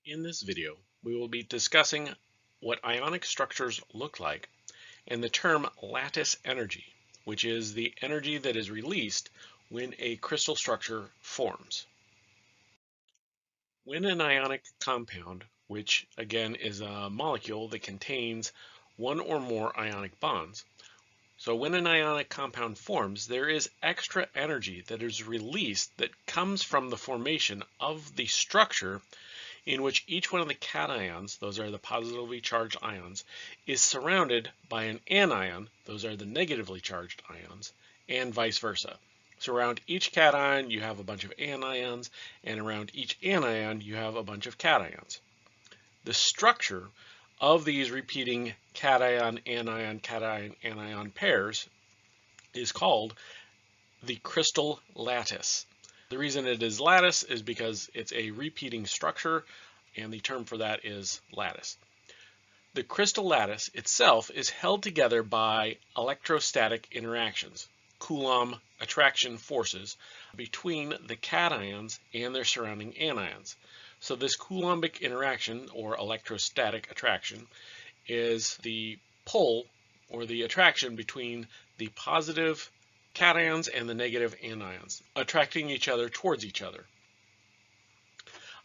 In this video, we will be discussing what ionic structures look like and the term lattice energy, which is the energy that is released when a crystal structure forms. When an ionic compound, which again is a molecule that contains one or more ionic bonds, so when an ionic compound forms, there is extra energy that is released that comes from the formation of the structure in which each one of the cations, those are the positively charged ions, is surrounded by an anion, those are the negatively charged ions, and vice versa. So around each cation you have a bunch of anions, and around each anion you have a bunch of cations. The structure of these repeating cation-anion pairs is called the crystal lattice. The reason it is lattice is because it's a repeating structure, and the term for that is lattice. The crystal lattice itself is held together by electrostatic interactions, Coulomb attraction forces, between the cations and their surrounding anions. So this Coulombic interaction, or electrostatic attraction, is the pull or the attraction between the positive cations and the negative anions, attracting each other towards each other.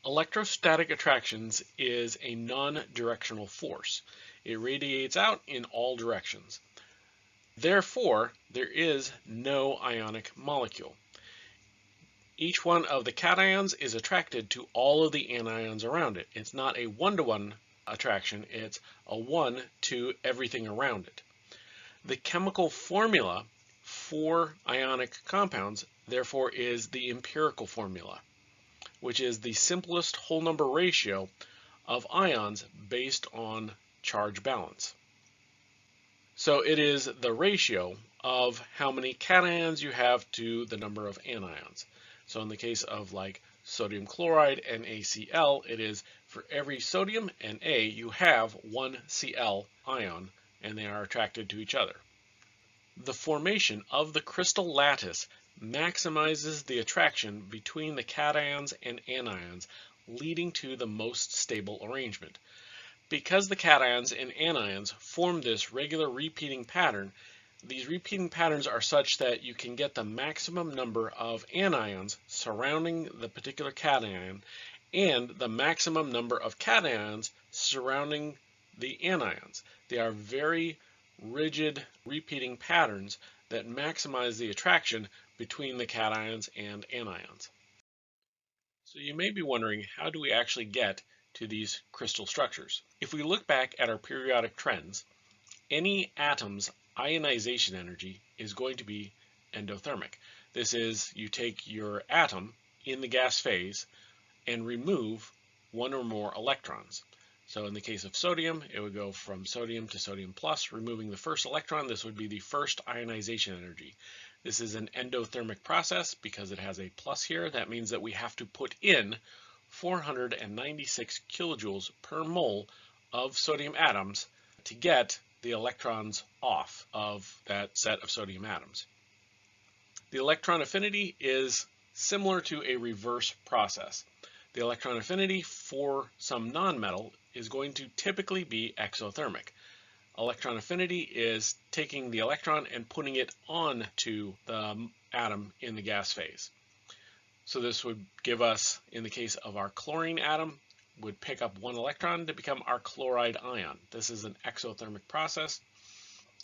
Electrostatic attractions is a non-directional force. It radiates out in all directions. Therefore, there is no ionic molecule. Each one of the cations is attracted to all of the anions around it. It's not a one-to-one attraction, it's a one to everything around it. The chemical formula for ionic compounds, therefore, is the empirical formula, which is the simplest whole number ratio of ions based on charge balance. So it is the ratio of how many cations you have to the number of anions. So in the case of like sodium chloride and ACl, it is for every sodium and A, you have one Cl ion, and they are attracted to each other. The formation of the crystal lattice maximizes the attraction between the cations and anions, leading to the most stable arrangement. Because the cations and anions form this regular repeating pattern, these repeating patterns are such that you can get the maximum number of anions surrounding the particular cation and the maximum number of cations surrounding the anions. They are very rigid repeating patterns that maximize the attraction between the cations and anions. So you may be wondering, how do we actually get to these crystal structures? If we look back at our periodic trends, any atom's ionization energy is going to be endothermic. This is, you take your atom in the gas phase and remove one or more electrons. So in the case of sodium, it would go from sodium to sodium plus, removing the first electron. This would be the first ionization energy. This is an endothermic process because it has a plus here. That means that we have to put in 496 kilojoules per mole of sodium atoms to get the electrons off of that set of sodium atoms. The electron affinity is similar to a reverse process. The electron affinity for some nonmetal is going to typically be exothermic. Electron affinity is taking the electron and putting it onto the atom in the gas phase. So this would give us, in the case of our chlorine atom, would pick up one electron to become our chloride ion. This is an exothermic process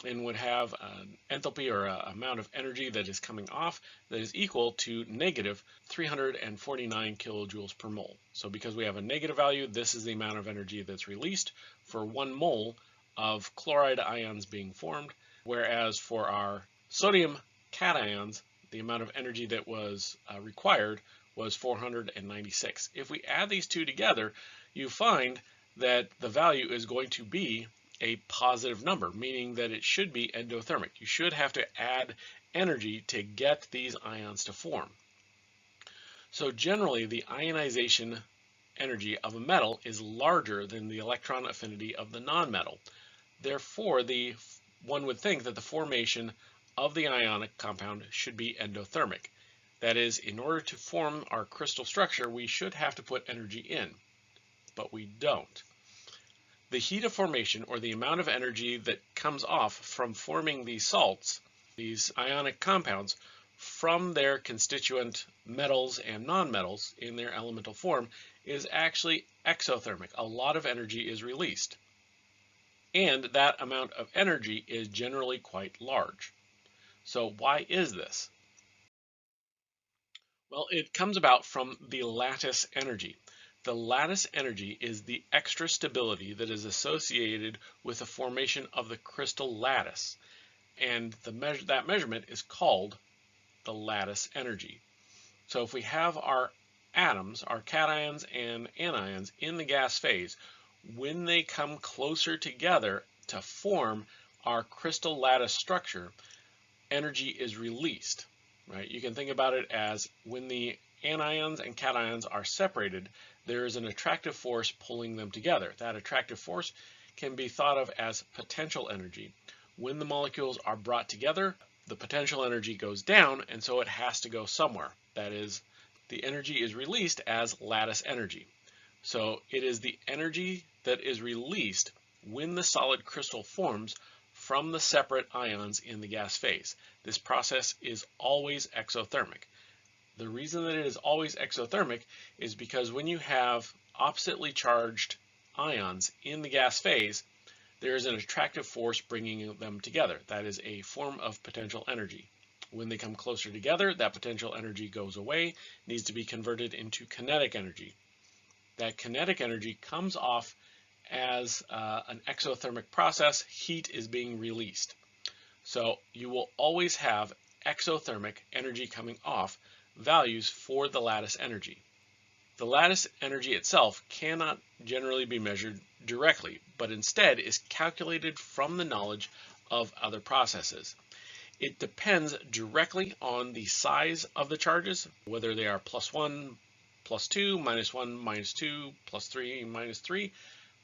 and would have an enthalpy or an amount of energy that is coming off that is equal to negative 349 kilojoules per mole. So because we have a negative value, this is the amount of energy that's released for 1 mole of chloride ions being formed, whereas for our sodium cations, the amount of energy that was required was 496. If we add these two together, you find that the value is going to be a positive number, meaning that it should be endothermic. You should have to add energy to get these ions to form. So generally, the ionization energy of a metal is larger than the electron affinity of the nonmetal. Therefore, one would think that the formation of the ionic compound should be endothermic. That is, in order to form our crystal structure, we should have to put energy in. but we don't. The heat of formation, or the amount of energy that comes off from forming these salts, these ionic compounds, from their constituent metals and nonmetals in their elemental form, is actually exothermic. A lot of energy is released. And that amount of energy is generally quite large. So why is this? Well, it comes about from the lattice energy. The lattice energy is the extra stability that is associated with the formation of the crystal lattice. And that measurement is called the lattice energy. So if we have our atoms, our cations and anions in the gas phase, when they come closer together to form our crystal lattice structure, energy is released. Right? You can think about it as when the anions and cations are separated, there is an attractive force pulling them together. That attractive force can be thought of as potential energy. When the molecules are brought together, the potential energy goes down, and so it has to go somewhere. That is, the energy is released as lattice energy. So it is the energy that is released when the solid crystal forms from the separate ions in the gas phase. This process is always exothermic. The reason that it is always exothermic is because when you have oppositely charged ions in the gas phase, there is an attractive force bringing them together. That is a form of potential energy. When they come closer together, that potential energy goes away, needs to be converted into kinetic energy. That kinetic energy comes off as an exothermic process. Heat is being released. So you will always have exothermic energy coming off values for the lattice energy. The lattice energy itself cannot generally be measured directly, but instead is calculated from the knowledge of other processes. It depends directly on the size of the charges, whether they are +1, +2, -1, -2, +3, -3,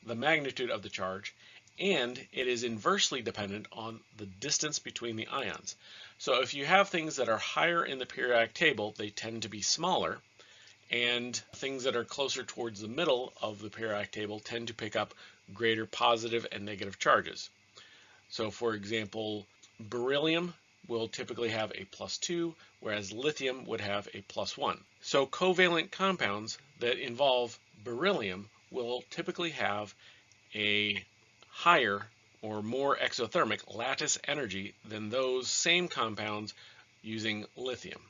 the magnitude of the charge, and it is inversely dependent on the distance between the ions. So if you have things that are higher in the periodic table, they tend to be smaller, and things that are closer towards the middle of the periodic table tend to pick up greater positive and negative charges. So for example, beryllium will typically have a +2, whereas lithium would have a +1. So covalent compounds that involve beryllium will typically have a higher or more exothermic lattice energy than those same compounds using lithium.